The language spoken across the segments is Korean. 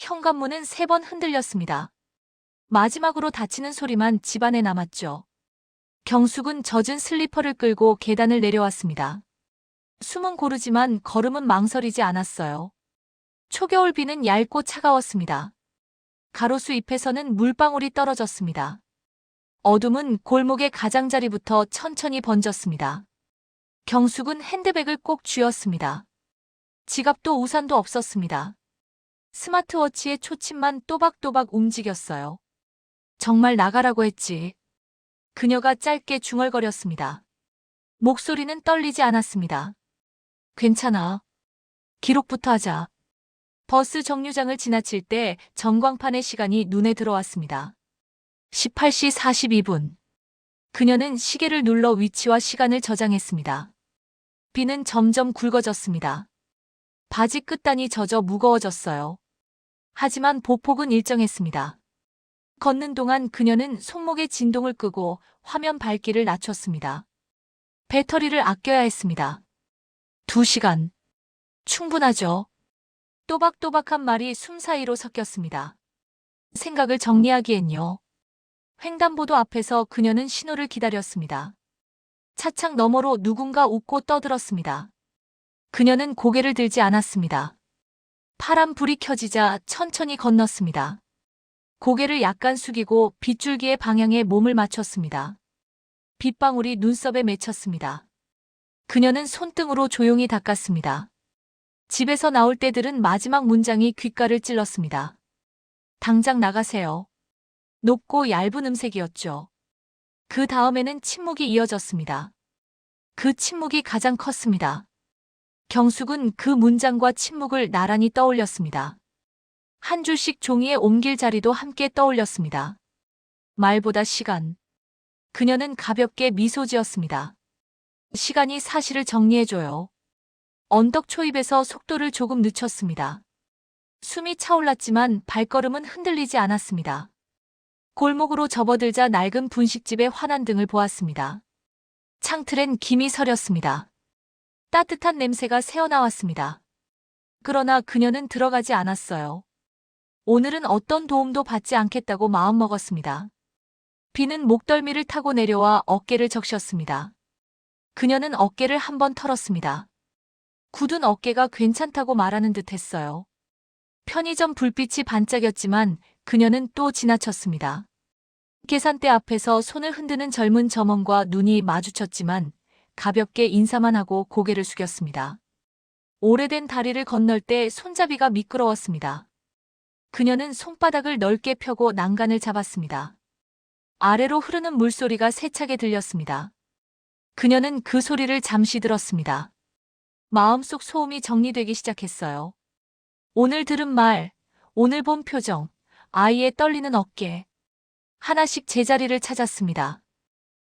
현관문은 3번 흔들렸습니다. 마지막으로 닫히는 소리만 집안에 남았죠. 경숙은 젖은 슬리퍼를 끌고 계단을 내려왔습니다. 숨은 고르지만 걸음은 망설이지 않았어요. 초겨울 비는 얇고 차가웠습니다. 가로수 잎에서는 물방울이 떨어졌습니다. 어둠은 골목의 가장자리부터 천천히 번졌습니다. 경숙은 핸드백을 꼭 쥐었습니다. 지갑도 우산도 없었습니다. 스마트워치의 초침만 또박또박 움직였어요. 정말 나가라고 했지. 그녀가 짧게 중얼거렸습니다. 목소리는 떨리지 않았습니다. 괜찮아. 기록부터 하자. 버스 정류장을 지나칠 때 전광판의 시간이 눈에 들어왔습니다. 18시 42분. 그녀는 시계를 눌러 위치와 시간을 저장했습니다. 비는 점점 굵어졌습니다. 바지 끝단이 젖어 무거워졌어요. 하지만 보폭은 일정했습니다. 걷는 동안 그녀는 손목의 진동을 끄고 화면 밝기를 낮췄습니다. 배터리를 아껴야 했습니다. 2시간. 충분하죠. 또박또박한 말이 숨 사이로 섞였습니다. 생각을 정리하기엔요. 횡단보도 앞에서 그녀는 신호를 기다렸습니다. 차창 너머로 누군가 웃고 떠들었습니다. 그녀는 고개를 들지 않았습니다. 파란 불이 켜지자 천천히 건넜습니다. 고개를 약간 숙이고 빗줄기의 방향에 몸을 맞췄습니다. 빗방울이 눈썹에 맺혔습니다. 그녀는 손등으로 조용히 닦았습니다. 집에서 나올 때들은 마지막 문장이 귓가를 찔렀습니다. 당장 나가세요. 높고 얇은 음색이었죠. 그 다음에는 침묵이 이어졌습니다. 그 침묵이 가장 컸습니다. 경숙은 그 문장과 침묵을 나란히 떠올렸습니다. 한 줄씩 종이에 옮길 자리도 함께 떠올렸습니다. 말보다 시간. 그녀는 가볍게 미소 지었습니다. 시간이 사실을 정리해줘요. 언덕 초입에서 속도를 조금 늦췄습니다. 숨이 차올랐지만 발걸음은 흔들리지 않았습니다. 골목으로 접어들자 낡은 분식집의 환한 등을 보았습니다. 창틀엔 김이 서렸습니다. 따뜻한 냄새가 새어나왔습니다. 그러나 그녀는 들어가지 않았어요. 오늘은 어떤 도움도 받지 않겠다고 마음먹었습니다. 비는 목덜미를 타고 내려와 어깨를 적셨습니다. 그녀는 어깨를 한번 털었습니다. 굳은 어깨가 괜찮다고 말하는 듯 했어요. 편의점 불빛이 반짝였지만 그녀는 또 지나쳤습니다. 계산대 앞에서 손을 흔드는 젊은 점원과 눈이 마주쳤지만 가볍게 인사만 하고 고개를 숙였습니다. 오래된 다리를 건널 때 손잡이가 미끄러웠습니다. 그녀는 손바닥을 넓게 펴고 난간을 잡았습니다. 아래로 흐르는 물소리가 세차게 들렸습니다. 그녀는 그 소리를 잠시 들었습니다. 마음속 소음이 정리되기 시작했어요. 오늘 들은 말, 오늘 본 표정, 아이의 떨리는 어깨. 하나씩 제자리를 찾았습니다.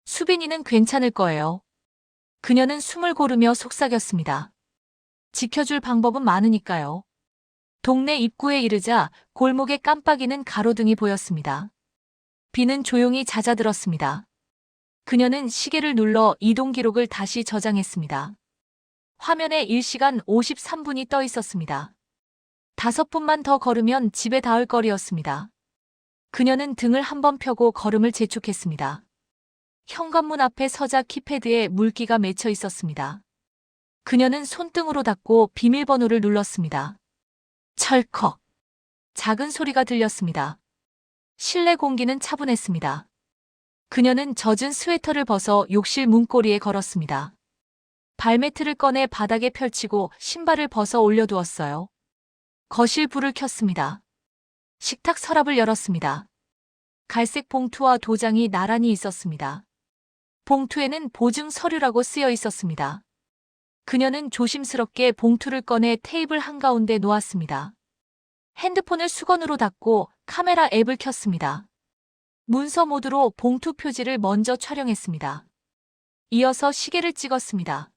수빈이는 괜찮을 거예요. 그녀는 숨을 고르며 속삭였습니다. 지켜줄 방법은 많으니까요. 동네 입구에 이르자 골목에 깜빡이는 가로등이 보였습니다. 비는 조용히 잦아들었습니다. 그녀는 시계를 눌러 이동 기록을 다시 저장했습니다. 화면에 1시간 53분이 떠 있었습니다. 5분만 더 걸으면 집에 닿을 거리였습니다. 그녀는 등을 한번 펴고 걸음을 재촉했습니다. 현관문 앞에 서자 키패드에 물기가 맺혀 있었습니다. 그녀는 손등으로 닫고 비밀번호를 눌렀습니다. 철컥. 작은 소리가 들렸습니다. 실내 공기는 차분했습니다. 그녀는 젖은 스웨터를 벗어 욕실 문고리에 걸었습니다. 발매트를 꺼내 바닥에 펼치고 신발을 벗어 올려두었어요. 거실 불을 켰습니다. 식탁 서랍을 열었습니다. 갈색 봉투와 도장이 나란히 있었습니다. 봉투에는 보증 서류라고 쓰여 있었습니다. 그녀는 조심스럽게 봉투를 꺼내 테이블 한가운데 놓았습니다. 핸드폰을 수건으로 닦고 카메라 앱을 켰습니다. 문서 모드로 봉투 표지를 먼저 촬영했습니다. 이어서 시계를 찍었습니다.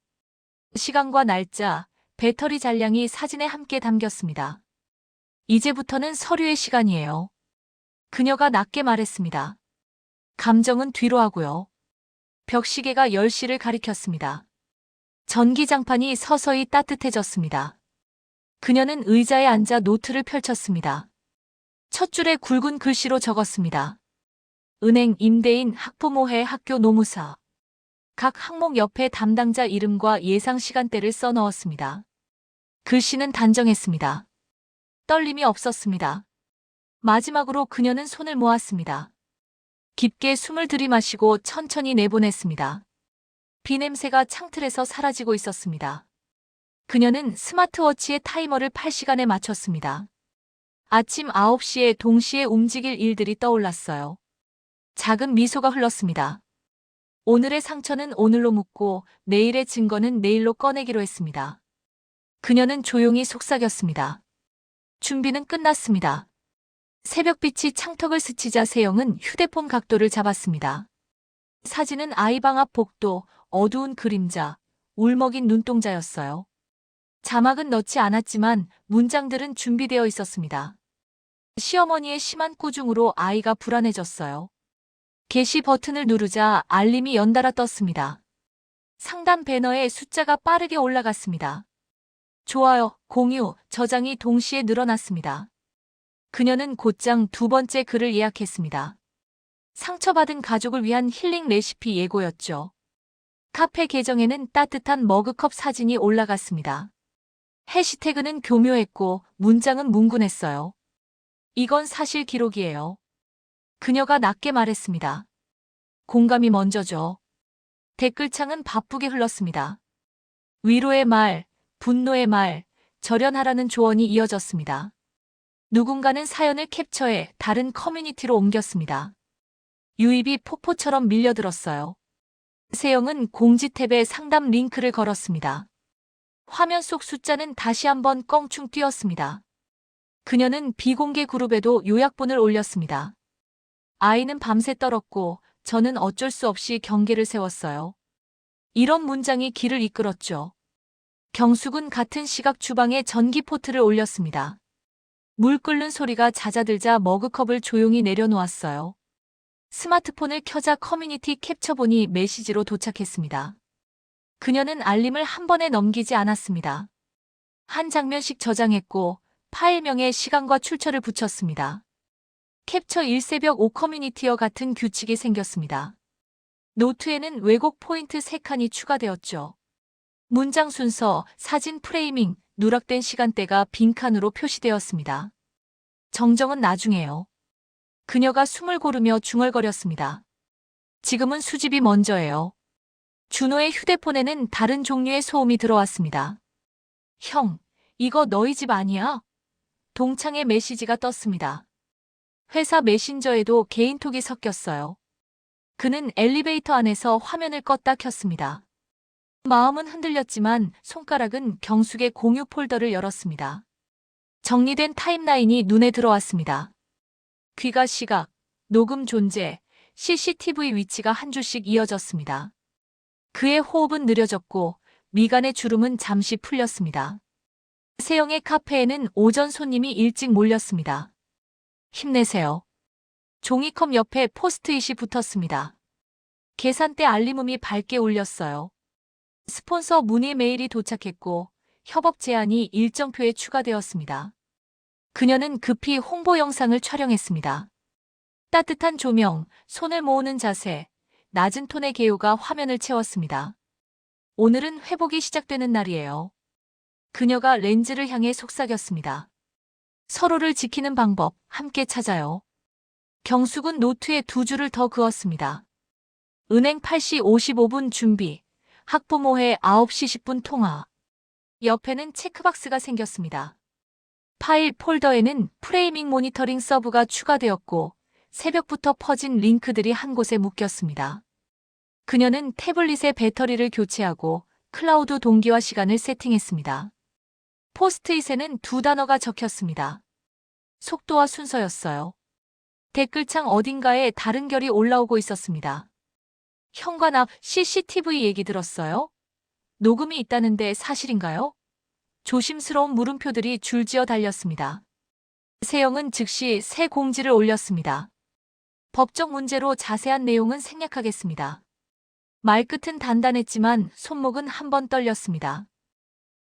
시간과 날짜, 배터리 잔량이 사진에 함께 담겼습니다. 이제부터는 서류의 시간이에요. 그녀가 낮게 말했습니다. 감정은 뒤로 하고요. 벽시계가 10시를 가리켰습니다. 전기장판이 서서히 따뜻해졌습니다. 그녀는 의자에 앉아 노트를 펼쳤습니다. 첫 줄에 굵은 글씨로 적었습니다. 은행 임대인 학부모회 학교 노무사. 각 항목 옆에 담당자 이름과 예상 시간대를 써 넣었습니다. 글씨는 단정했습니다. 떨림이 없었습니다. 마지막으로 그녀는 손을 모았습니다. 깊게 숨을 들이마시고 천천히 내보냈습니다. 비냄새가 창틀에서 사라지고 있었습니다. 그녀는 스마트워치의 타이머를 8시간에 맞췄습니다. 아침 9시에 동시에 움직일 일들이 떠올랐어요. 작은 미소가 흘렀습니다. 오늘의 상처는 오늘로 묻고 내일의 증거는 내일로 꺼내기로 했습니다. 그녀는 조용히 속삭였습니다. 준비는 끝났습니다. 새벽빛이 창턱을 스치자 세영은 휴대폰 각도를 잡았습니다. 사진은 아이방 앞 복도, 어두운 그림자, 울먹인 눈동자였어요. 자막은 넣지 않았지만 문장들은 준비되어 있었습니다. 시어머니의 심한 꾸중으로 아이가 불안해졌어요. 게시 버튼을 누르자 알림이 연달아 떴습니다. 상단 배너에 숫자가 빠르게 올라갔습니다. 좋아요, 공유, 저장이 동시에 늘어났습니다. 그녀는 곧장 두 번째 글을 예약했습니다. 상처받은 가족을 위한 힐링 레시피 예고였죠. 카페 계정에는 따뜻한 머그컵 사진이 올라갔습니다. 해시태그는 교묘했고 문장은 뭉근했어요. 이건 사실 기록이에요. 그녀가 낮게 말했습니다. 공감이 먼저죠. 댓글창은 바쁘게 흘렀습니다. 위로의 말, 분노의 말, 절연하라는 조언이 이어졌습니다. 누군가는 사연을 캡처해 다른 커뮤니티로 옮겼습니다. 유입이 폭포처럼 밀려들었어요. 세영은 공지 탭에 상담 링크를 걸었습니다. 화면 속 숫자는 다시 한번 껑충 뛰었습니다. 그녀는 비공개 그룹에도 요약본을 올렸습니다. 아이는 밤새 떨었고 저는 어쩔 수 없이 경계를 세웠어요. 이런 문장이 길을 이끌었죠. 경숙은 같은 시각 주방에 전기 포트를 올렸습니다. 물 끓는 소리가 잦아들자 머그컵을 조용히 내려놓았어요. 스마트폰을 켜자 커뮤니티 캡처본이 메시지로 도착했습니다. 그녀는 알림을 한 번에 넘기지 않았습니다. 한 장면씩 저장했고 파일명에 시간과 출처를 붙였습니다. 캡처 1새벽 5 커뮤니티와 같은 규칙이 생겼습니다. 노트에는 왜곡 포인트 3칸이 추가되었죠. 문장 순서, 사진 프레이밍, 누락된 시간대가 빈칸으로 표시되었습니다. 정정은 나중에요. 그녀가 숨을 고르며 중얼거렸습니다. 지금은 수집이 먼저예요. 준호의 휴대폰에는 다른 종류의 소음이 들어왔습니다. 형, 이거 너희 집 아니야? 동창의 메시지가 떴습니다. 회사 메신저에도 개인톡이 섞였어요. 그는 엘리베이터 안에서 화면을 껐다 켰습니다. 마음은 흔들렸지만 손가락은 경숙의 공유 폴더를 열었습니다. 정리된 타임라인이 눈에 들어왔습니다. 귀가 시각, 녹음 존재, CCTV 위치가 한 줄씩 이어졌습니다. 그의 호흡은 느려졌고 미간의 주름은 잠시 풀렸습니다. 세영의 카페에는 오전 손님이 일찍 몰렸습니다. 힘내세요. 종이컵 옆에 포스트잇이 붙었습니다. 계산대 알림음이 밝게 울렸어요. 스폰서 문의 메일이 도착했고 협업 제안이 일정표에 추가되었습니다. 그녀는 급히 홍보 영상을 촬영했습니다. 따뜻한 조명, 손을 모으는 자세, 낮은 톤의 개요가 화면을 채웠습니다. 오늘은 회복이 시작되는 날이에요. 그녀가 렌즈를 향해 속삭였습니다. 서로를 지키는 방법, 함께 찾아요. 경숙은 노트에 두 줄을 더 그었습니다. 은행 8시 55분 준비, 학부모회 9시 10분 통화. 옆에는 체크박스가 생겼습니다. 파일 폴더에는 프레이밍 모니터링 서브가 추가되었고 새벽부터 퍼진 링크들이 한 곳에 묶였습니다. 그녀는 태블릿의 배터리를 교체하고 클라우드 동기화 시간을 세팅했습니다. 포스트잇에는 두 단어가 적혔습니다. 속도와 순서였어요. 댓글창 어딘가에 다른 결이 올라오고 있었습니다. 현관 앞 CCTV 얘기 들었어요? 녹음이 있다는데 사실인가요? 조심스러운 물음표들이 줄지어 달렸습니다. 세영은 즉시 새 공지를 올렸습니다. 법적 문제로 자세한 내용은 생략하겠습니다. 말끝은 단단했지만 손목은 한 번 떨렸습니다.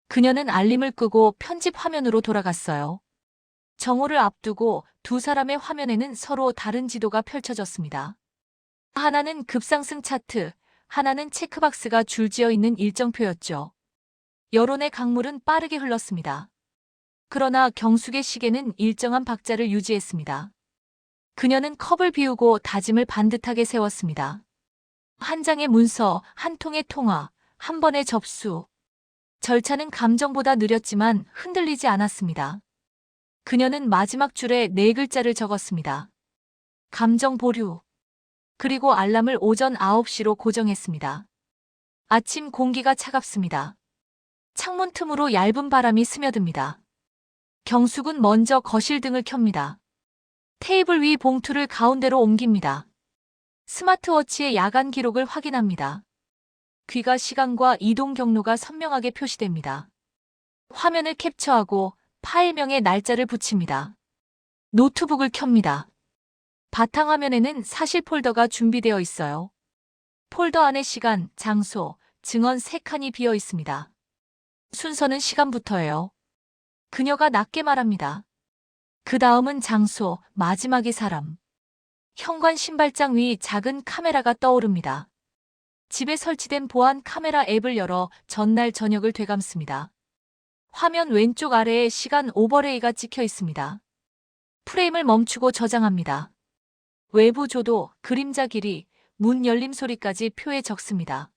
그녀는 알림을 끄고 편집 화면으로 돌아갔어요. 정오를 앞두고 두 사람의 화면에는 서로 다른 지도가 펼쳐졌습니다. 하나는 급상승 차트, 하나는 체크박스가 줄지어 있는 일정표였죠. 여론의 강물은 빠르게 흘렀습니다. 그러나 경숙의 시계는 일정한 박자를 유지했습니다. 그녀는 컵을 비우고 다짐을 반듯하게 세웠습니다. 한 장의 문서, 한 통의 통화, 한 번의 접수. 절차는 감정보다 느렸지만 흔들리지 않았습니다. 그녀는 마지막 줄에 네 글자를 적었습니다. 감정 보류. 그리고 알람을 오전 9시로 고정했습니다. 아침 공기가 차갑습니다. 창문 틈으로 얇은 바람이 스며듭니다. 경숙은 먼저 거실 등을 켭니다. 테이블 위 봉투를 가운데로 옮깁니다. 스마트워치의 야간 기록을 확인합니다. 귀가 시간과 이동 경로가 선명하게 표시됩니다. 화면을 캡처하고 파일명에 날짜를 붙입니다. 노트북을 켭니다. 바탕화면에는 사실 폴더가 준비되어 있어요. 폴더 안에 시간, 장소, 증언 3칸이 비어 있습니다. 순서는 시간부터예요. 그녀가 낮게 말합니다. 그 다음은 장소, 마지막이 사람. 현관 신발장 위 작은 카메라가 떠오릅니다. 집에 설치된 보안 카메라 앱을 열어 전날 저녁을 되감습니다. 화면 왼쪽 아래에 시간 오버레이가 찍혀 있습니다. 프레임을 멈추고 저장합니다. 외부 조도, 그림자 길이, 문 열림 소리까지 표에 적습니다.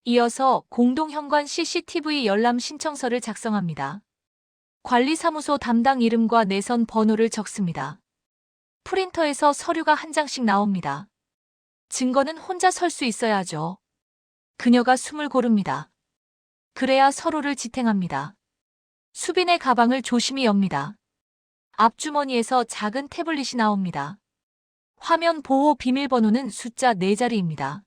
이어서 공동현관 CCTV 열람 신청서를 작성합니다. 관리사무소 담당 이름과 내선 번호를 적습니다. 프린터에서 서류가 한 장씩 나옵니다. 증거는 혼자 설 수 있어야 하죠. 그녀가 숨을 고릅니다. 그래야 서로를 지탱합니다. 수빈의 가방을 조심히 엽니다. 앞주머니에서 작은 태블릿이 나옵니다. 화면 보호 비밀번호는 숫자 4자리입니다.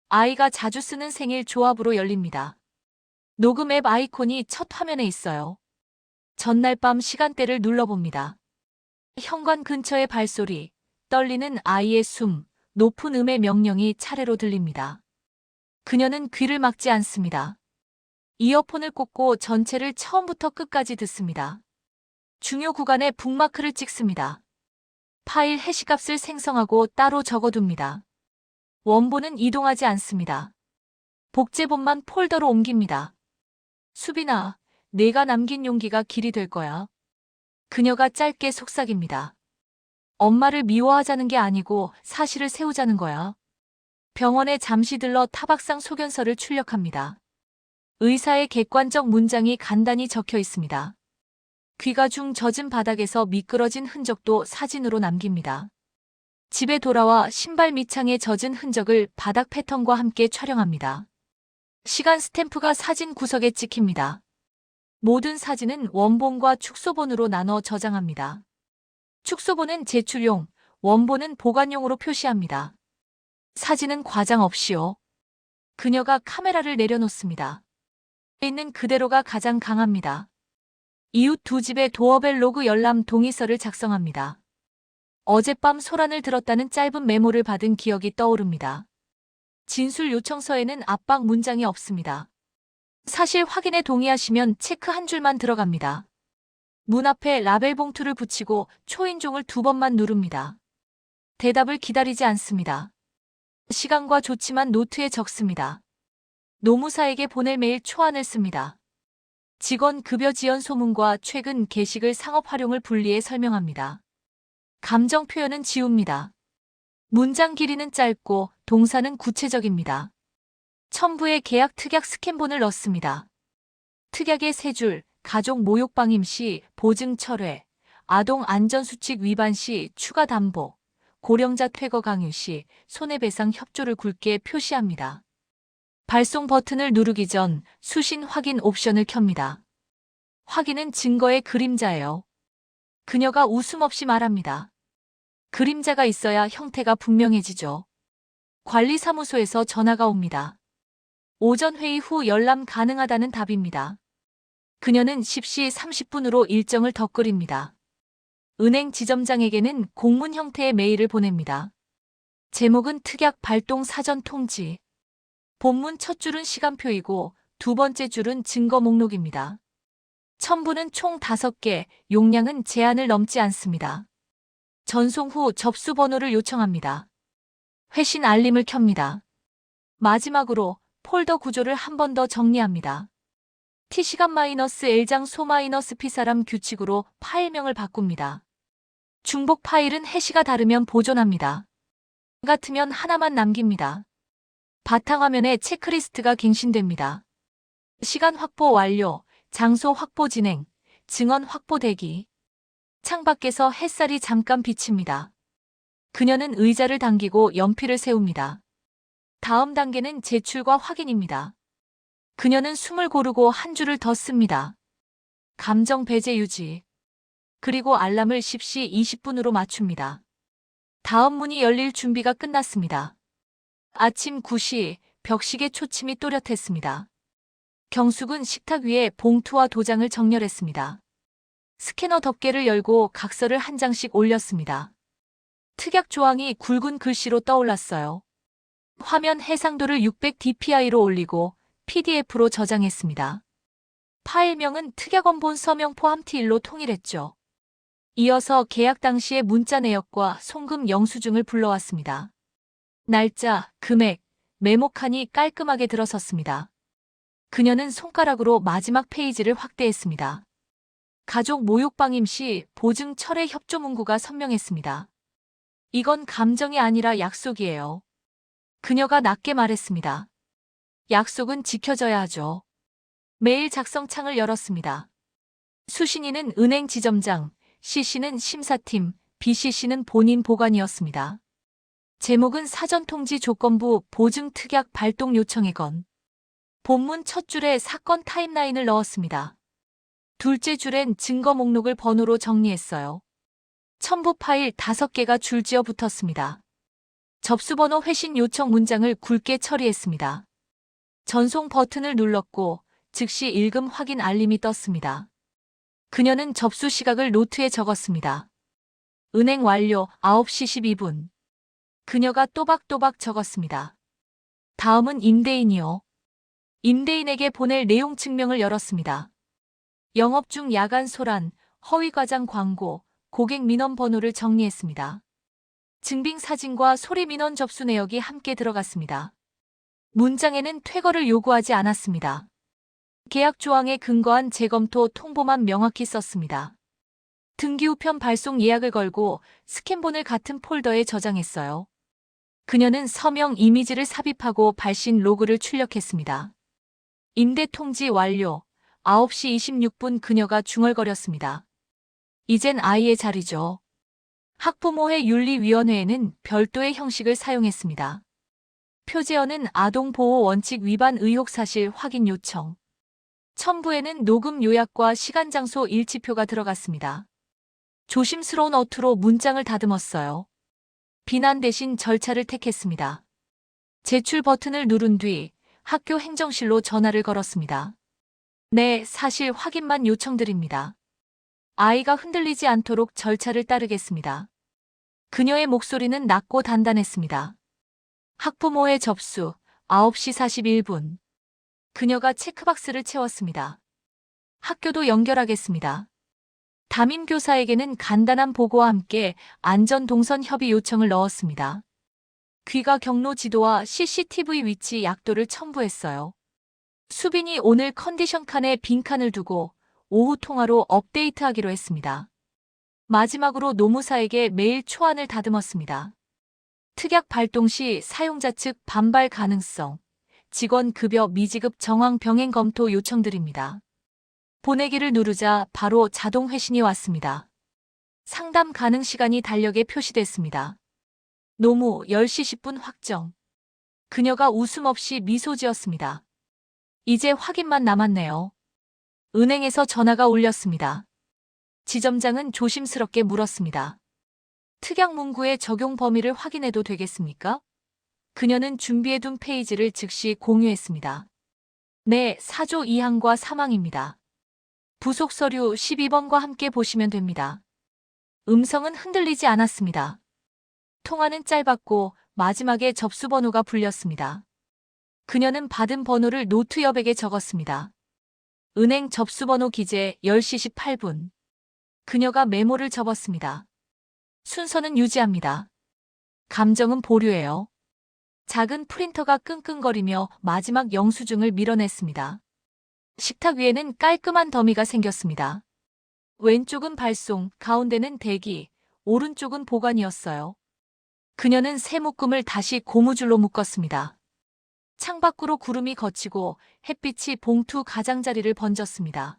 아이가 자주 쓰는 생일 조합으로 열립니다. 녹음 앱 아이콘이 첫 화면에 있어요. 전날 밤 시간대를 눌러봅니다. 현관 근처의 발소리, 떨리는 아이의 숨, 높은 음의 명령이 차례로 들립니다. 그녀는 귀를 막지 않습니다. 이어폰을 꽂고 전체를 처음부터 끝까지 듣습니다. 중요 구간에 북마크를 찍습니다. 파일 해시값을 생성하고 따로 적어둡니다. 원본은 이동하지 않습니다. 복제본만 폴더로 옮깁니다. 수빈아, 내가 남긴 용기가 길이 될 거야. 그녀가 짧게 속삭입니다. 엄마를 미워하자는 게 아니고 사실을 세우자는 거야. 병원에 잠시 들러 타박상 소견서를 출력합니다. 의사의 객관적 문장이 간단히 적혀 있습니다. 귀가 중 젖은 바닥에서 미끄러진 흔적도 사진으로 남깁니다. 집에 돌아와 신발 밑창에 젖은 흔적을 바닥 패턴과 함께 촬영합니다. 시간 스탬프가 사진 구석에 찍힙니다. 모든 사진은 원본과 축소본으로 나눠 저장합니다. 축소본은 제출용, 원본은 보관용으로 표시합니다. 사진은 과장 없이요. 그녀가 카메라를 내려놓습니다. 있는 그대로가 가장 강합니다. 이웃 두 집의 도어벨 로그 열람 동의서를 작성합니다. 어젯밤 소란을 들었다는 짧은 메모를 받은 기억이 떠오릅니다. 진술 요청서에는 압박 문장이 없습니다. 사실 확인에 동의하시면 체크 한 줄만 들어갑니다. 문 앞에 라벨 봉투를 붙이고 초인종을 2번만 누릅니다. 대답을 기다리지 않습니다. 시간과 좋지만 노트에 적습니다. 노무사에게 보낼 메일 초안을 씁니다. 직원 급여 지연 소문과 최근 게시글 상업 활용을 분리해 설명합니다. 감정 표현은 지웁니다. 문장 길이는 짧고 동사는 구체적입니다. 첨부에 계약 특약 스캔본을 넣습니다. 특약의 3줄, 가족 모욕방임 시 보증 철회, 아동 안전수칙 위반 시 추가 담보, 고령자 퇴거 강요 시 손해배상 협조를 굵게 표시합니다. 발송 버튼을 누르기 전 수신 확인 옵션을 켭니다. 확인은 증거의 그림자예요. 그녀가 웃음 없이 말합니다. 그림자가 있어야 형태가 분명해지죠. 관리사무소에서 전화가 옵니다. 오전 회의 후 열람 가능하다는 답입니다. 그녀는 10시 30분으로 일정을 덧그립니다. 은행 지점장에게는 공문 형태의 메일을 보냅니다. 제목은 특약 발동 사전 통지. 본문 첫 줄은 시간표이고 2번째 줄은 증거 목록입니다. 첨부는 총 5개, 용량은 제한을 넘지 않습니다. 전송 후 접수 번호를 요청합니다. 회신 알림을 켭니다. 마지막으로 폴더 구조를 한 번 더 정리합니다. T시간-L장 소-P사람 규칙으로 파일명을 바꿉니다. 중복 파일은 해시가 다르면 보존합니다. 같으면 하나만 남깁니다. 바탕화면에 체크리스트가 갱신됩니다. 시간 확보 완료, 장소 확보 진행, 증언 확보 대기. 창밖에서 햇살이 잠깐 비칩니다. 그녀는 의자를 당기고 연필을 세웁니다. 다음 단계는 제출과 확인입니다. 그녀는 숨을 고르고 한 줄을 더 씁니다. 감정 배제 유지. 그리고 알람을 10시 20분으로 맞춥니다. 다음 문이 열릴 준비가 끝났습니다. 아침 9시 벽시계 초침이 또렷했습니다. 경숙은 식탁 위에 봉투와 도장을 정렬했습니다. 스캐너 덮개를 열고 각서를 한 장씩 올렸습니다. 특약 조항이 굵은 글씨로 떠올랐어요. 화면 해상도를 600dpi로 올리고 PDF로 저장했습니다. 파일명은 특약원본 서명 포함 T1로 통일했죠. 이어서 계약 당시의 문자 내역과 송금 영수증을 불러왔습니다. 날짜, 금액, 메모칸이 깔끔하게 들어섰습니다. 그녀는 손가락으로 마지막 페이지를 확대했습니다. 가족 모욕방임 시 보증 철회 협조 문구가 선명했습니다. 이건 감정이 아니라 약속이에요. 그녀가 낮게 말했습니다. 약속은 지켜져야 하죠. 메일 작성창을 열었습니다. 수신인은 은행 지점장, CC는 심사팀, BCC는 본인 보관이었습니다. 제목은 사전통지 조건부 보증 특약 발동 요청의 건. 본문 첫 줄에 사건 타임라인을 넣었습니다. 둘째 줄엔 증거 목록을 번호로 정리했어요. 첨부 파일 5개가 줄지어 붙었습니다. 접수번호 회신 요청 문장을 굵게 처리했습니다. 전송 버튼을 눌렀고 즉시 읽음 확인 알림이 떴습니다. 그녀는 접수 시각을 노트에 적었습니다. 은행 완료 9시 12분. 그녀가 또박또박 적었습니다. 다음은 임대인이요. 임대인에게 보낼 내용 증명을 열었습니다. 영업 중 야간 소란, 허위 과장 광고, 고객 민원 번호를 정리했습니다. 증빙 사진과 소리 민원 접수 내역이 함께 들어갔습니다. 문장에는 퇴거를 요구하지 않았습니다. 계약 조항에 근거한 재검토 통보만 명확히 썼습니다. 등기 우편 발송 예약을 걸고 스캔본을 같은 폴더에 저장했어요. 그녀는 서명 이미지를 삽입하고 발신 로그를 출력했습니다. 임대 통지 완료. 9시 26분 그녀가 중얼거렸습니다. 이젠 아이의 자리죠. 학부모회 윤리위원회에는 별도의 형식을 사용했습니다. 표제어는 아동보호 원칙 위반 의혹 사실 확인 요청. 첨부에는 녹음 요약과 시간 장소 일치표가 들어갔습니다. 조심스러운 어투로 문장을 다듬었어요. 비난 대신 절차를 택했습니다. 제출 버튼을 누른 뒤 학교 행정실로 전화를 걸었습니다. 네, 사실 확인만 요청드립니다. 아이가 흔들리지 않도록 절차를 따르겠습니다. 그녀의 목소리는 낮고 단단했습니다. 학부모의 접수 9시 41분. 그녀가 체크박스를 채웠습니다. 학교도 연결하겠습니다. 담임교사에게는 간단한 보고와 함께 안전동선 협의 요청을 넣었습니다. 귀가 경로 지도와 CCTV 위치 약도를 첨부했어요. 수빈이 오늘 컨디션 칸에 빈칸을 두고 오후 통화로 업데이트하기로 했습니다. 마지막으로 노무사에게 메일 초안을 다듬었습니다. 특약 발동 시 사용자 측 반발 가능성, 직원 급여 미지급 정황 병행 검토 요청드립니다. 보내기를 누르자 바로 자동 회신이 왔습니다. 상담 가능 시간이 달력에 표시됐습니다. 노무 10시 10분 확정. 그녀가 웃음 없이 미소 지었습니다. 이제 확인만 남았네요. 은행에서 전화가 울렸습니다. 지점장은 조심스럽게 물었습니다. 특약 문구의 적용 범위를 확인해도 되겠습니까? 그녀는 준비해둔 페이지를 즉시 공유했습니다. 네, 4조 2항과 3항입니다. 부속 서류 12번과 함께 보시면 됩니다. 음성은 흔들리지 않았습니다. 통화는 짧았고 마지막에 접수 번호가 불렸습니다. 그녀는 받은 번호를 노트 여백에 적었습니다. 은행 접수번호 기재 10시 18분. 그녀가 메모를 접었습니다. 순서는 유지합니다. 감정은 보류해요. 작은 프린터가 끙끙거리며 마지막 영수증을 밀어냈습니다. 식탁 위에는 깔끔한 더미가 생겼습니다. 왼쪽은 발송, 가운데는 대기, 오른쪽은 보관이었어요. 그녀는 새 묶음을 다시 고무줄로 묶었습니다. 창밖으로 구름이 걷히고 햇빛이 봉투 가장자리를 번졌습니다.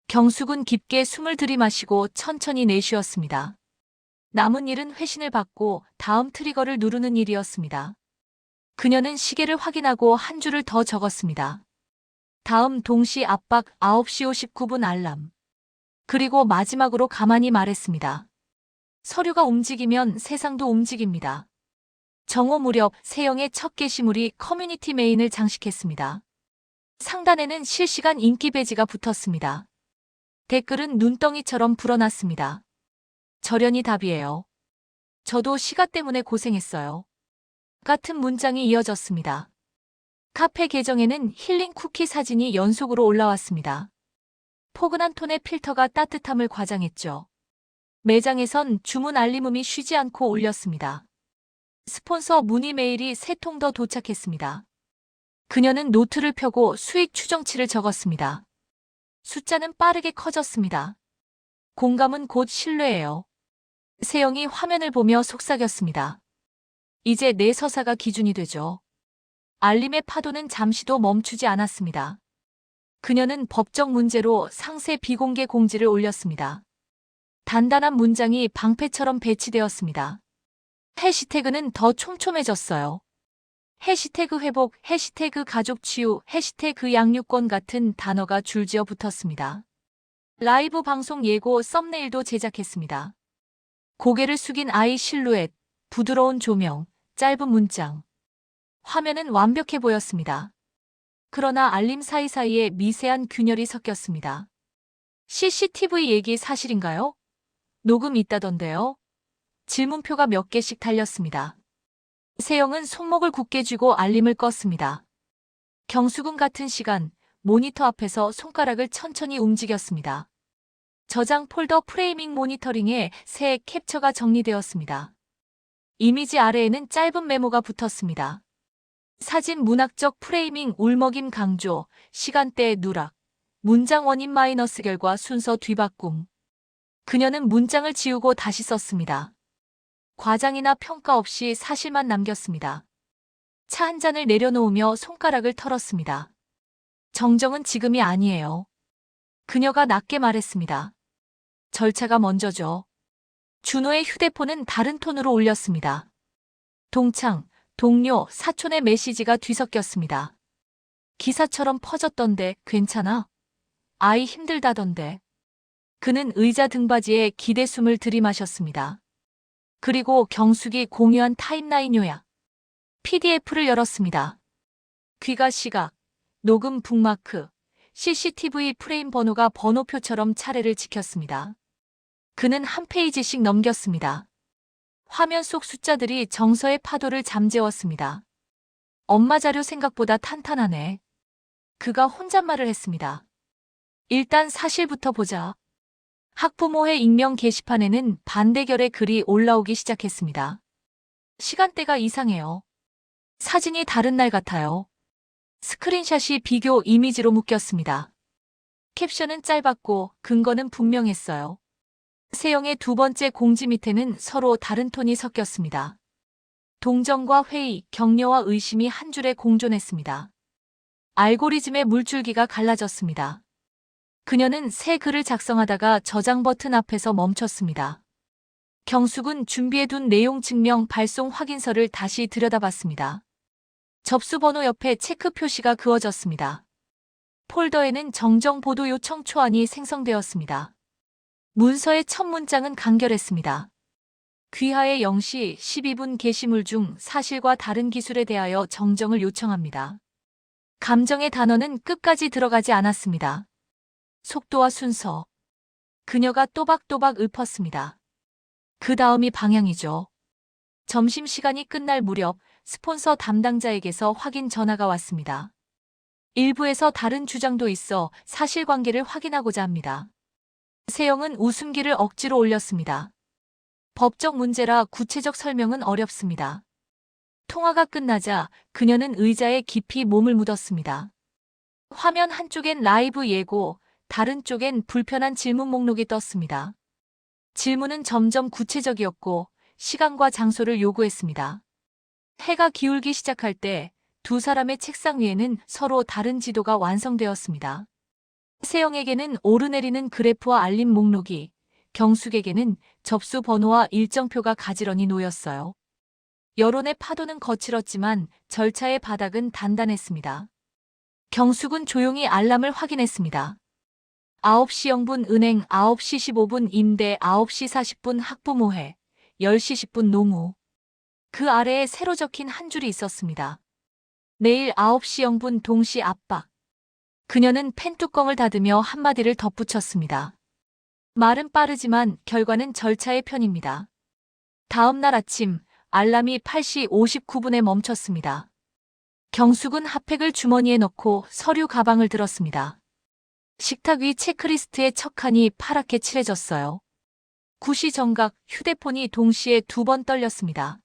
경숙은 깊게 숨을 들이마시고 천천히 내쉬었습니다. 남은 일은 회신을 받고 다음 트리거를 누르는 일이었습니다. 그녀는 시계를 확인하고 한 줄을 더 적었습니다. 다음 동시 압박 9시 59분 알람. 그리고 마지막으로 가만히 말했습니다. 서류가 움직이면 세상도 움직입니다. 정오 무렵 세영의 첫 게시물이 커뮤니티 메인을 장식했습니다. 상단에는 실시간 인기 배지가 붙었습니다. 댓글은 눈덩이처럼 불어났습니다. 절연이 답이에요. 저도 시가 때문에 고생했어요. 같은 문장이 이어졌습니다. 카페 계정에는 힐링 쿠키 사진이 연속으로 올라왔습니다. 포근한 톤의 필터가 따뜻함을 과장했죠. 매장에선 주문 알림음이 쉬지 않고 울렸습니다. 스폰서 문의 메일이 3통 더 도착했습니다. 그녀는 노트를 펴고 수익 추정치를 적었습니다. 숫자는 빠르게 커졌습니다. 공감은 곧 신뢰예요. 세영이 화면을 보며 속삭였습니다. 이제 내 서사가 기준이 되죠. 알림의 파도는 잠시도 멈추지 않았습니다. 그녀는 법적 문제로 상세 비공개 공지를 올렸습니다. 단단한 문장이 방패처럼 배치되었습니다. 해시태그는 더 촘촘해졌어요. 해시태그 회복, 해시태그 가족 치유, 해시태그 양육권 같은 단어가 줄지어 붙었습니다. 라이브 방송 예고 썸네일도 제작했습니다. 고개를 숙인 아이 실루엣, 부드러운 조명, 짧은 문장. 화면은 완벽해 보였습니다. 그러나 알림 사이사이에 미세한 균열이 섞였습니다. CCTV 얘기 사실인가요? 녹음 있다던데요? 질문표가 몇 개씩 달렸습니다. 세영은 손목을 굳게 쥐고 알림을 껐습니다. 경숙은 같은 시간 모니터 앞에서 손가락을 천천히 움직였습니다. 저장 폴더 프레이밍 모니터링에 새 캡처가 정리되었습니다. 이미지 아래에는 짧은 메모가 붙었습니다. 사진 문학적 프레이밍 울먹임 강조, 시간대 누락, 문장 원인 마이너스 결과 순서 뒤바꿈. 그녀는 문장을 지우고 다시 썼습니다. 과장이나 평가 없이 사실만 남겼습니다. 차 한 잔을 내려놓으며 손가락을 털었습니다. 정정은 지금이 아니에요. 그녀가 낮게 말했습니다. 절차가 먼저죠. 준호의 휴대폰은 다른 톤으로 울렸습니다. 동창, 동료, 사촌의 메시지가 뒤섞였습니다. 기사처럼 퍼졌던데 괜찮아? 아이 힘들다던데. 그는 의자 등받이에 기대숨을 들이마셨습니다. 그리고 경숙이 공유한 타임라인 요약. PDF를 열었습니다. 귀가 시각, 녹음 북마크, CCTV 프레임 번호가 번호표처럼 차례를 지켰습니다. 그는 한 페이지씩 넘겼습니다. 화면 속 숫자들이 정서의 파도를 잠재웠습니다. 엄마 자료 생각보다 탄탄하네. 그가 혼잣말을 했습니다. 일단 사실부터 보자. 학부모회 익명 게시판에는 반대결의 글이 올라오기 시작했습니다. 시간대가 이상해요. 사진이 다른 날 같아요. 스크린샷이 비교 이미지로 묶였습니다. 캡션은 짧았고 근거는 분명했어요. 세영의 두 번째 공지 밑에는 서로 다른 톤이 섞였습니다. 동정과 회의, 격려와 의심이 한 줄에 공존했습니다. 알고리즘의 물줄기가 갈라졌습니다. 그녀는 새 글을 작성하다가 저장 버튼 앞에서 멈췄습니다. 경숙은 준비해둔 내용 증명 발송 확인서를 다시 들여다봤습니다. 접수번호 옆에 체크 표시가 그어졌습니다. 폴더에는 정정 보도 요청 초안이 생성되었습니다. 문서의 첫 문장은 간결했습니다. 귀하의 0시 12분 게시물 중 사실과 다른 기술에 대하여 정정을 요청합니다. 감정의 단어는 끝까지 들어가지 않았습니다. 속도와 순서. 그녀가 또박또박 읊었습니다. 그 다음이 방향이죠. 점심시간이 끝날 무렵 스폰서 담당자에게서 확인 전화가 왔습니다. 일부에서 다른 주장도 있어 사실관계를 확인하고자 합니다. 세영은 웃음기를 억지로 올렸습니다. 법적 문제라 구체적 설명은 어렵습니다. 통화가 끝나자 그녀는 의자에 깊이 몸을 묻었습니다. 화면 한쪽엔 라이브 예고, 다른 쪽엔 불편한 질문 목록이 떴습니다. 질문은 점점 구체적이었고 시간과 장소를 요구했습니다. 해가 기울기 시작할 때 두 사람의 책상 위에는 서로 다른 지도가 완성되었습니다. 세영에게는 오르내리는 그래프와 알림 목록이, 경숙에게는 접수 번호와 일정표가 가지런히 놓였어요. 여론의 파도는 거칠었지만 절차의 바닥은 단단했습니다. 경숙은 조용히 알람을 확인했습니다. 9시 0분 은행, 9시 15분 임대, 9시 40분 학부모회, 10시 10분 노무. 그 아래에 새로 적힌 한 줄이 있었습니다. 내일 9시 0분 동시 압박. 그녀는 펜뚜껑을 닫으며 한마디를 덧붙였습니다. 말은 빠르지만 결과는 절차의 편입니다. 다음 날 아침 알람이 8시 59분에 멈췄습니다. 경숙은 핫팩을 주머니에 넣고 서류 가방을 들었습니다. 식탁 위 체크리스트의 척칸이 파랗게 칠해졌어요. 9시 정각 휴대폰이 동시에 2번 떨렸습니다.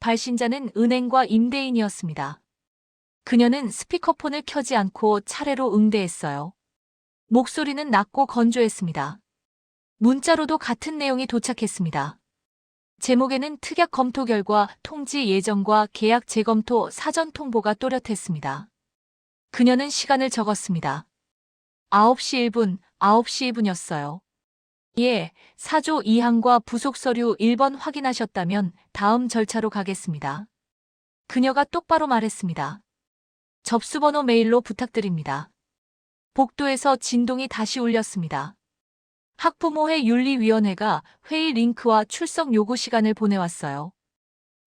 발신자는 은행과 임대인이었습니다. 그녀는 스피커폰을 켜지 않고 차례로 응대했어요. 목소리는 낮고 건조했습니다. 문자로도 같은 내용이 도착했습니다. 제목에는 특약 검토 결과, 통지 예정과 계약 재검토 사전 통보가 또렷했습니다. 그녀는 시간을 적었습니다. 9시 1분, 9시 1분이었어요. 예, 사조 2항과 부속 서류 1번 확인하셨다면 다음 절차로 가겠습니다. 그녀가 똑바로 말했습니다. 접수번호 메일로 부탁드립니다. 복도에서 진동이 다시 울렸습니다. 학부모회 윤리위원회가 회의 링크와 출석 요구 시간을 보내왔어요.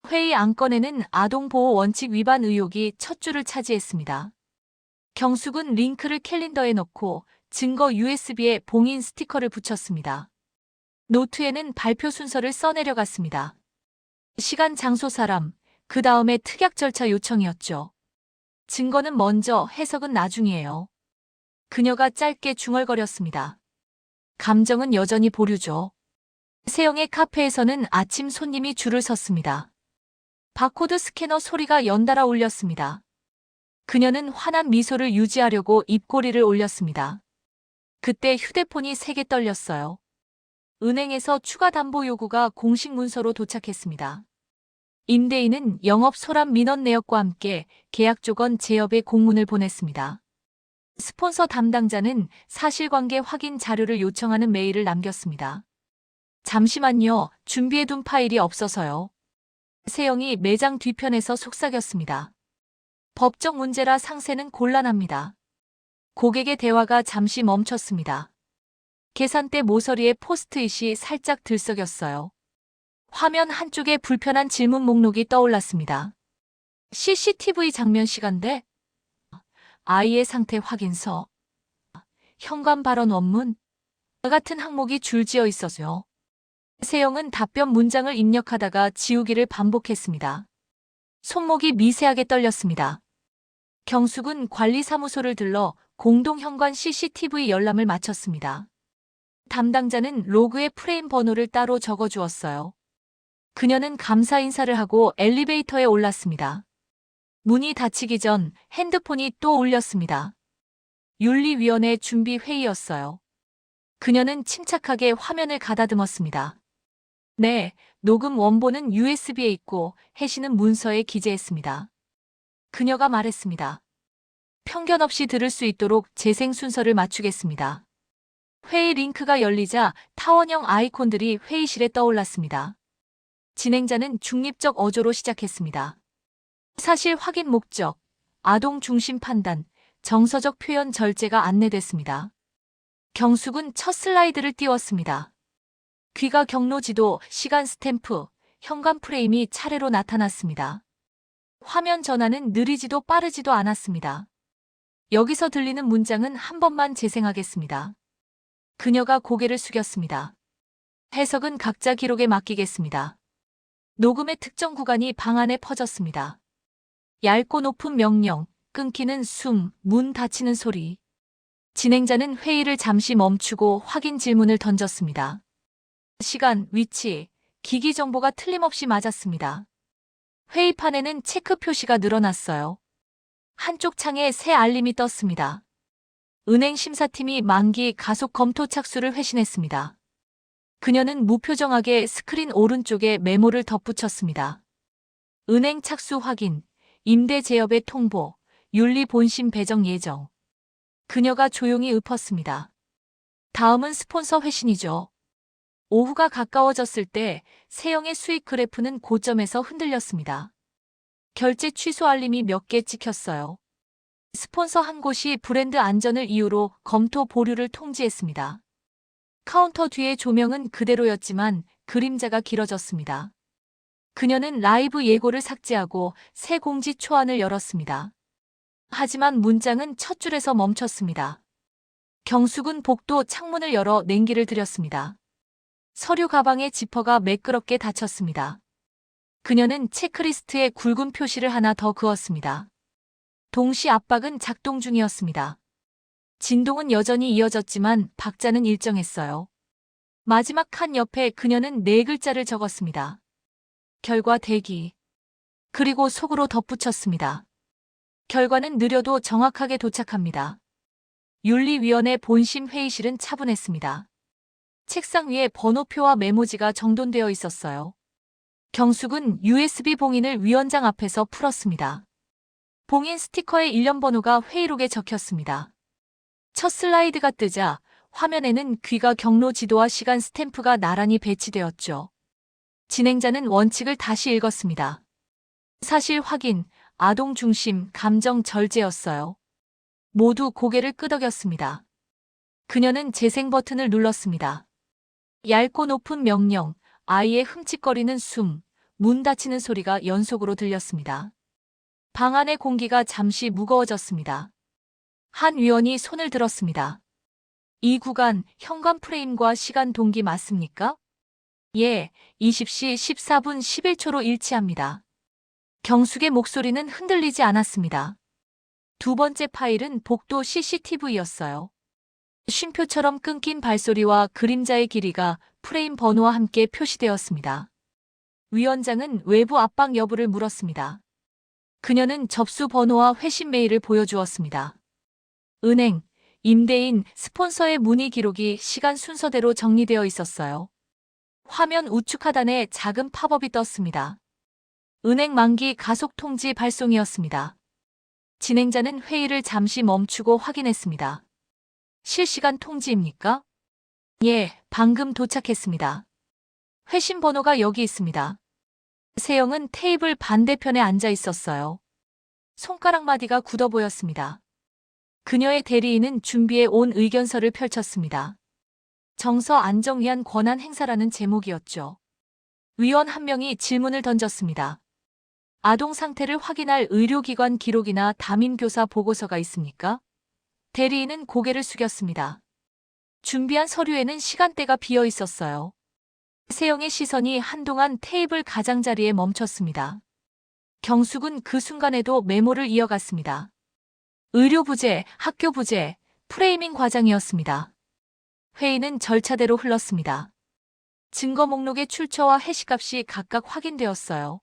회의 안건에는 아동보호 원칙 위반 의혹이 첫 줄을 차지했습니다. 경숙은 링크를 캘린더에 넣고 증거 USB에 봉인 스티커를 붙였습니다. 노트에는 발표 순서를 써내려갔습니다. 시간, 장소, 사람, 그 다음에 특약 절차 요청이었죠. 증거는 먼저, 해석은 나중이에요. 그녀가 짧게 중얼거렸습니다. 감정은 여전히 보류죠. 세영의 카페에서는 아침 손님이 줄을 섰습니다. 바코드 스캐너 소리가 연달아 울렸습니다. 그녀는 환한 미소를 유지하려고 입꼬리를 올렸습니다. 그때 휴대폰이 세게 떨렸어요. 은행에서 추가 담보 요구가 공식 문서로 도착했습니다. 임대인은 영업 소란 민원 내역과 함께 계약 조건 제협의 공문을 보냈습니다. 스폰서 담당자는 사실관계 확인 자료를 요청하는 메일을 남겼습니다. 잠시만요, 준비해둔 파일이 없어서요. 세영이 매장 뒤편에서 속삭였습니다. 법적 문제라 상세는 곤란합니다. 고객의 대화가 잠시 멈췄습니다. 계산대 모서리에 포스트잇이 살짝 들썩였어요. 화면 한쪽에 불편한 질문 목록이 떠올랐습니다. CCTV 장면 시간대? 아이의 상태 확인서? 현관 발언 원문? 같은 항목이 줄지어 있어서요. 세영은 답변 문장을 입력하다가 지우기를 반복했습니다. 손목이 미세하게 떨렸습니다. 경숙은 관리사무소를 들러 공동현관 CCTV 열람을 마쳤습니다. 담당자는 로그에 프레임 번호를 따로 적어주었어요. 그녀는 감사 인사를 하고 엘리베이터에 올랐습니다. 문이 닫히기 전 핸드폰이 또 울렸습니다. 윤리위원회 준비 회의였어요. 그녀는 침착하게 화면을 가다듬었습니다. 네, 녹음 원본은 USB에 있고 해시는 문서에 기재했습니다. 그녀가 말했습니다. 편견 없이 들을 수 있도록 재생 순서를 맞추겠습니다. 회의 링크가 열리자 타원형 아이콘들이 회의실에 떠올랐습니다. 진행자는 중립적 어조로 시작했습니다. 사실 확인 목적, 아동 중심 판단, 정서적 표현 절제가 안내됐습니다. 경숙은 첫 슬라이드를 띄웠습니다. 귀가 경로지도, 시간 스탬프, 현관 프레임이 차례로 나타났습니다. 화면 전환은 느리지도 빠르지도 않았습니다. 여기서 들리는 문장은 한 번만 재생하겠습니다. 그녀가 고개를 숙였습니다. 해석은 각자 기록에 맡기겠습니다. 녹음의 특정 구간이 방 안에 퍼졌습니다. 얇고 높은 명령, 끊기는 숨, 문 닫히는 소리. 진행자는 회의를 잠시 멈추고 확인 질문을 던졌습니다. 시간, 위치, 기기 정보가 틀림없이 맞았습니다. 회의판에는 체크 표시가 늘어났어요. 한쪽 창에 새 알림이 떴습니다. 은행 심사팀이 만기 가속 검토 착수를 회신했습니다. 그녀는 무표정하게 스크린 오른쪽에 메모를 덧붙였습니다. 은행 착수 확인, 임대 제협의 통보, 윤리 본심 배정 예정. 그녀가 조용히 읊었습니다. 다음은 스폰서 회신이죠. 오후가 가까워졌을 때 세영의 수익 그래프는 고점에서 흔들렸습니다. 결제 취소 알림이 몇 개 찍혔어요. 스폰서 한 곳이 브랜드 안전을 이유로 검토 보류를 통지했습니다. 카운터 뒤의 조명은 그대로였지만 그림자가 길어졌습니다. 그녀는 라이브 예고를 삭제하고 새 공지 초안을 열었습니다. 하지만 문장은 첫 줄에서 멈췄습니다. 경숙은 복도 창문을 열어 냉기를 들였습니다. 서류 가방의 지퍼가 매끄럽게 닫혔습니다. 그녀는 체크리스트에 굵은 표시를 하나 더 그었습니다. 동시 압박은 작동 중이었습니다. 진동은 여전히 이어졌지만 박자는 일정했어요. 마지막 칸 옆에 그녀는 4글자를 적었습니다. 결과 대기. 그리고 속으로 덧붙였습니다. 결과는 느려도 정확하게 도착합니다. 윤리위원회 본심 회의실은 차분했습니다. 책상 위에 번호표와 메모지가 정돈되어 있었어요. 경숙은 USB 봉인을 위원장 앞에서 풀었습니다. 봉인 스티커의 일련 번호가 회의록에 적혔습니다. 첫 슬라이드가 뜨자 화면에는 귀가 경로 지도와 시간 스탬프가 나란히 배치되었죠. 진행자는 원칙을 다시 읽었습니다. 사실 확인, 아동 중심, 감정 절제였어요. 모두 고개를 끄덕였습니다. 그녀는 재생 버튼을 눌렀습니다. 얇고 높은 명령, 아이의 흠칫거리는 숨, 문 닫히는 소리가 연속으로 들렸습니다. 방 안의 공기가 잠시 무거워졌습니다. 한 위원이 손을 들었습니다. 이 구간, 현관 프레임과 시간 동기 맞습니까? 예, 20시 14분 11초로 일치합니다. 경숙의 목소리는 흔들리지 않았습니다. 두 번째 파일은 복도 CCTV였어요. 쉼표처럼 끊긴 발소리와 그림자의 길이가 프레임 번호와 함께 표시되었습니다. 위원장은 외부 압박 여부를 물었습니다. 그녀는 접수 번호와 회신 메일을 보여주었습니다. 은행, 임대인, 스폰서의 문의 기록이 시간 순서대로 정리되어 있었어요. 화면 우측 하단에 작은 팝업이 떴습니다. 은행 만기 가속 통지 발송이었습니다. 진행자는 회의를 잠시 멈추고 확인했습니다. 실시간 통지입니까? 예, 방금 도착했습니다. 회신 번호가 여기 있습니다. 세영은 테이블 반대편에 앉아 있었어요. 손가락 마디가 굳어 보였습니다. 그녀의 대리인은 준비해 온 의견서를 펼쳤습니다. 정서 안정 위한 권한 행사라는 제목이었죠. 위원 한 명이 질문을 던졌습니다. 아동 상태를 확인할 의료기관 기록이나 담임교사 보고서가 있습니까? 대리인은 고개를 숙였습니다. 준비한 서류에는 시간대가 비어 있었어요. 세영의 시선이 한동안 테이블 가장자리에 멈췄습니다. 경숙은 그 순간에도 메모를 이어갔습니다. 의료 부재, 학교 부재, 프레이밍 과장이었습니다. 회의는 절차대로 흘렀습니다. 증거 목록의 출처와 해시값이 각각 확인되었어요.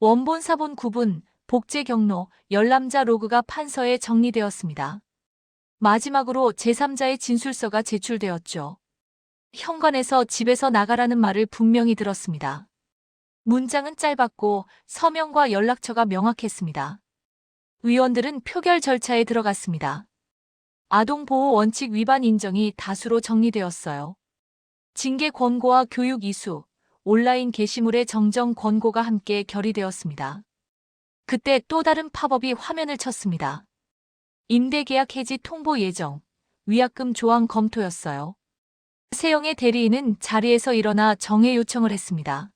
원본 사본 구분, 복제 경로, 열람자 로그가 판서에 정리되었습니다. 마지막으로 제3자의 진술서가 제출되었죠. 현관에서 집에서 나가라는 말을 분명히 들었습니다. 문장은 짧았고 서명과 연락처가 명확했습니다. 위원들은 표결 절차에 들어갔습니다. 아동보호 원칙 위반 인정이 다수로 정리되었어요. 징계 권고와 교육 이수, 온라인 게시물의 정정 권고가 함께 결의되었습니다. 그때 또 다른 팝업이 화면을 쳤습니다. 임대계약 해지 통보 예정, 위약금 조항 검토였어요. 세영의 대리인은 자리에서 일어나 정해 요청을 했습니다.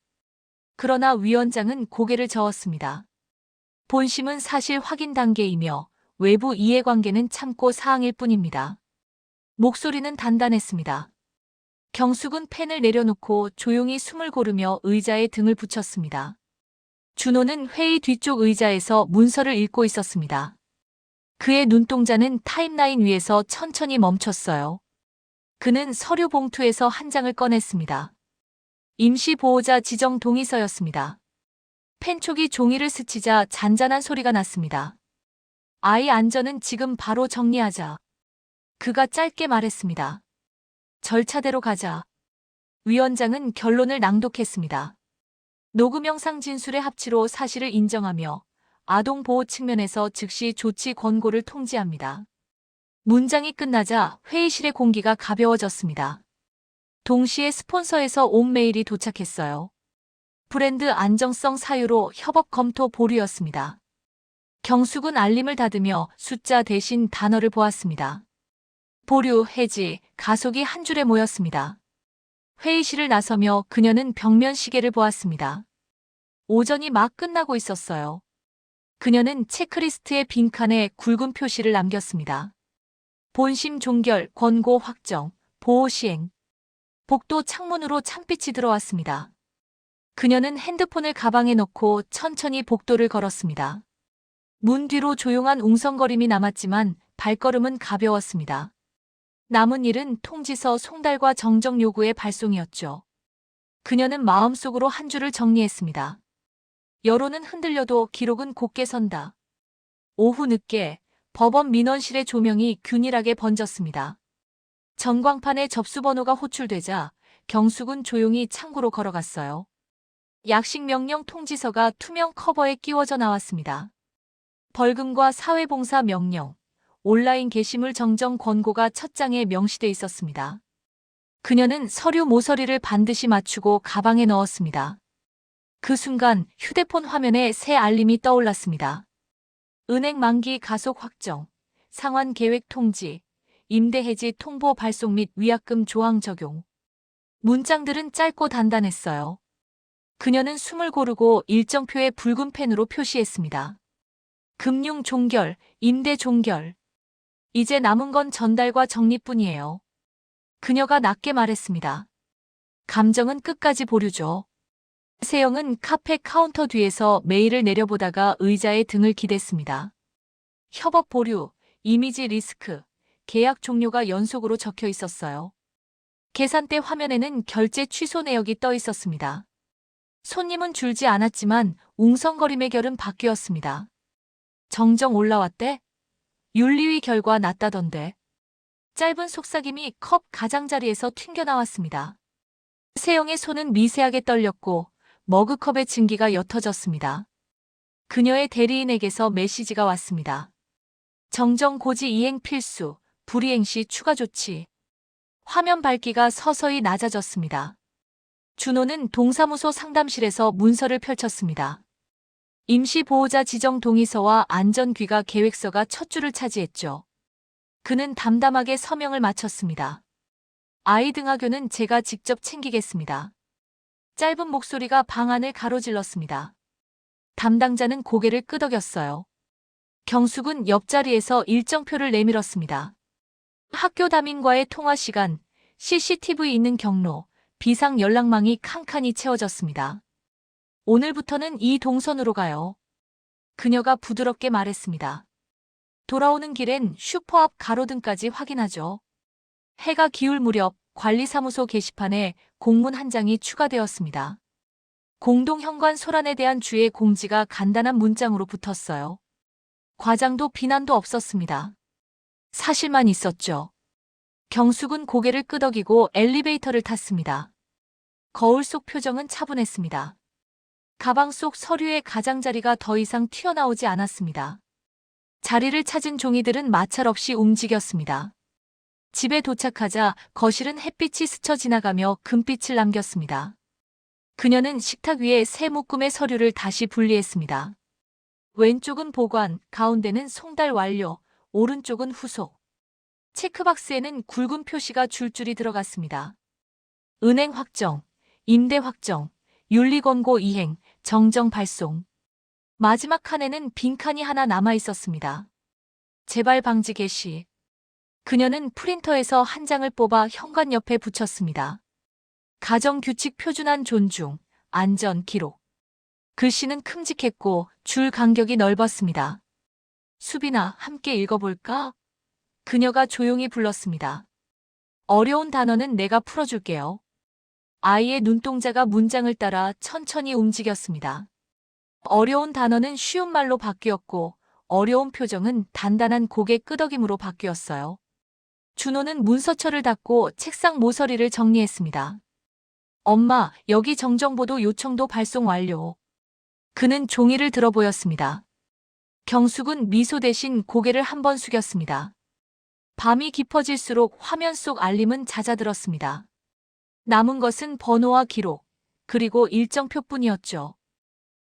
그러나 위원장은 고개를 저었습니다. 본심은 사실 확인 단계이며 외부 이해관계는 참고 사항일 뿐입니다. 목소리는 단단했습니다. 경숙은 펜을 내려놓고 조용히 숨을 고르며 의자에 등을 붙였습니다. 준호는 회의 뒤쪽 의자에서 문서를 읽고 있었습니다. 그의 눈동자는 타임라인 위에서 천천히 멈췄어요. 그는 서류 봉투에서 한 장을 꺼냈습니다. 임시 보호자 지정 동의서였습니다. 펜촉이 종이를 스치자 잔잔한 소리가 났습니다. 아이 안전은 지금 바로 정리하자. 그가 짧게 말했습니다. 절차대로 가자. 위원장은 결론을 낭독했습니다. 녹음 영상 진술의 합치로 사실을 인정하며 아동 보호 측면에서 즉시 조치 권고를 통지합니다. 문장이 끝나자 회의실의 공기가 가벼워졌습니다. 동시에 스폰서에서 온 메일이 도착했어요. 브랜드 안정성 사유로 협업 검토 보류였습니다. 경숙은 알림을 닫으며 숫자 대신 단어를 보았습니다. 보류, 해지, 가속이 한 줄에 모였습니다. 회의실을 나서며 그녀는 벽면 시계를 보았습니다. 오전이 막 끝나고 있었어요. 그녀는 체크리스트의 빈칸에 굵은 표시를 남겼습니다. 본심 종결, 권고 확정, 보호 시행. 복도 창문으로 찬빛이 들어왔습니다. 그녀는 핸드폰을 가방에 넣고 천천히 복도를 걸었습니다. 문 뒤로 조용한 웅성거림이 남았지만 발걸음은 가벼웠습니다. 남은 일은 통지서 송달과 정정 요구의 발송이었죠. 그녀는 마음속으로 한 줄을 정리했습니다. 여론은 흔들려도 기록은 곧게 선다. 오후 늦게 법원 민원실의 조명이 균일하게 번졌습니다. 전광판에 접수번호가 호출되자 경숙은 조용히 창구로 걸어갔어요. 약식 명령 통지서가 투명 커버에 끼워져 나왔습니다. 벌금과 사회봉사 명령, 온라인 게시물 정정 권고가 첫 장에 명시돼 있었습니다. 그녀는 서류 모서리를 반드시 맞추고 가방에 넣었습니다. 그 순간 휴대폰 화면에 새 알림이 떠올랐습니다. 은행 만기 가속 확정, 상환 계획 통지, 임대 해지 통보 발송 및 위약금 조항 적용. 문장들은 짧고 단단했어요. 그녀는 숨을 고르고 일정표에 붉은 펜으로 표시했습니다. 금융 종결, 임대 종결. 이제 남은 건 전달과 정리뿐이에요. 그녀가 낮게 말했습니다. 감정은 끝까지 보류죠. 세영은 카페 카운터 뒤에서 메일을 내려보다가 의자에 등을 기댔습니다. 협업 보류, 이미지 리스크, 계약 종료가 연속으로 적혀 있었어요. 계산대 화면에는 결제 취소 내역이 떠 있었습니다. 손님은 줄지 않았지만 웅성거림의 결은 바뀌었습니다. 정정 올라왔대? 윤리위 결과 났다던데. 짧은 속삭임이 컵 가장자리에서 튕겨나왔습니다. 세영의 손은 미세하게 떨렸고 머그컵의 증기가 옅어졌습니다. 그녀의 대리인에게서 메시지가 왔습니다. 정정 고지 이행 필수, 불이행 시 추가 조치. 화면 밝기가 서서히 낮아졌습니다. 준호는 동사무소 상담실에서 문서를 펼쳤습니다. 임시 보호자 지정 동의서와 안전귀가 계획서가 첫 줄을 차지했죠. 그는 담담하게 서명을 마쳤습니다. 아이 등하교는 제가 직접 챙기겠습니다. 짧은 목소리가 방안을 가로질렀습니다. 담당자는 고개를 끄덕였어요. 경숙은 옆자리에서 일정표를 내밀었습니다. 학교 담임과의 통화 시간, CCTV 있는 경로, 비상 연락망이 칸칸이 채워졌습니다. 오늘부터는 이 동선으로 가요. 그녀가 부드럽게 말했습니다. 돌아오는 길엔 슈퍼 앞 가로등까지 확인하죠. 해가 기울 무렵 관리사무소 게시판에 공문 한 장이 추가되었습니다. 공동현관 소란에 대한 주의 공지가 간단한 문장으로 붙었어요. 과장도 비난도 없었습니다. 사실만 있었죠. 경숙은 고개를 끄덕이고 엘리베이터를 탔습니다. 거울 속 표정은 차분했습니다. 가방 속 서류의 가장자리가 더 이상 튀어나오지 않았습니다. 자리를 찾은 종이들은 마찰 없이 움직였습니다. 집에 도착하자 거실은 햇빛이 스쳐 지나가며 금빛을 남겼습니다. 그녀는 식탁 위에 새 묶음의 서류를 다시 분리했습니다. 왼쪽은 보관, 가운데는 송달 완료, 오른쪽은 후속. 체크박스에는 굵은 표시가 줄줄이 들어갔습니다. 은행 확정, 임대 확정, 윤리권고 이행, 정정 발송. 마지막 칸에는 빈칸이 하나 남아 있었습니다. 재발 방지 개시. 그녀는 프린터에서 한 장을 뽑아 현관 옆에 붙였습니다. 가정규칙 표준안 존중, 안전 기록. 글씨는 큼직했고 줄 간격이 넓었습니다. 수빈아, 함께 읽어볼까? 그녀가 조용히 불렀습니다. 어려운 단어는 내가 풀어줄게요. 아이의 눈동자가 문장을 따라 천천히 움직였습니다. 어려운 단어는 쉬운 말로 바뀌었고, 어려운 표정은 단단한 고개 끄덕임으로 바뀌었어요. 준호는 문서철을 닫고 책상 모서리를 정리했습니다. 엄마, 여기 정정보도 요청도 발송 완료. 그는 종이를 들어 보였습니다. 경숙은 미소 대신 고개를 한번 숙였습니다. 밤이 깊어질수록 화면 속 알림은 잦아들었습니다. 남은 것은 번호와 기록, 그리고 일정표뿐이었죠.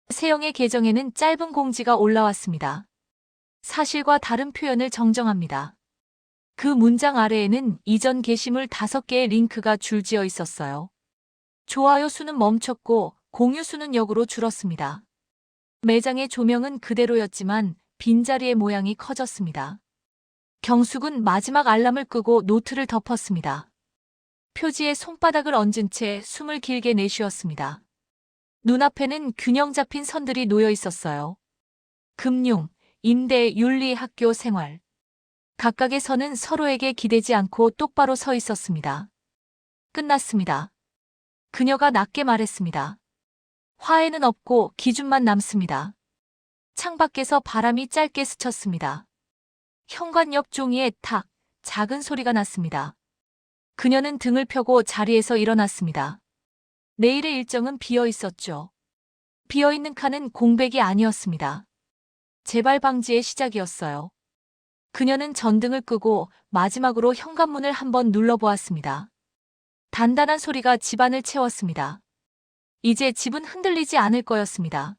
세영의 계정에는 짧은 공지가 올라왔습니다. 사실과 다른 표현을 정정합니다. 그 문장 아래에는 이전 게시물 5개의 링크가 줄지어 있었어요. 좋아요 수는 멈췄고 공유 수는 역으로 줄었습니다. 매장의 조명은 그대로였지만 빈자리의 모양이 커졌습니다. 경숙은 마지막 알람을 끄고 노트를 덮었습니다. 표지에 손바닥을 얹은 채 숨을 길게 내쉬었습니다. 눈앞에는 균형 잡힌 선들이 놓여 있었어요. 금융, 임대, 윤리, 학교, 생활. 각각의 선은 서로에게 기대지 않고 똑바로 서 있었습니다. 끝났습니다. 그녀가 낮게 말했습니다. 화해는 없고 기준만 남습니다. 창밖에서 바람이 짧게 스쳤습니다. 현관 옆 종이에 탁 작은 소리가 났습니다. 그녀는 등을 펴고 자리에서 일어났습니다. 내일의 일정은 비어 있었죠. 비어 있는 칸은 공백이 아니었습니다. 재발 방지의 시작이었어요. 그녀는 전등을 끄고 마지막으로 현관문을 한번 눌러보았습니다. 단단한 소리가 집안을 채웠습니다. 이제 집은 흔들리지 않을 거였습니다.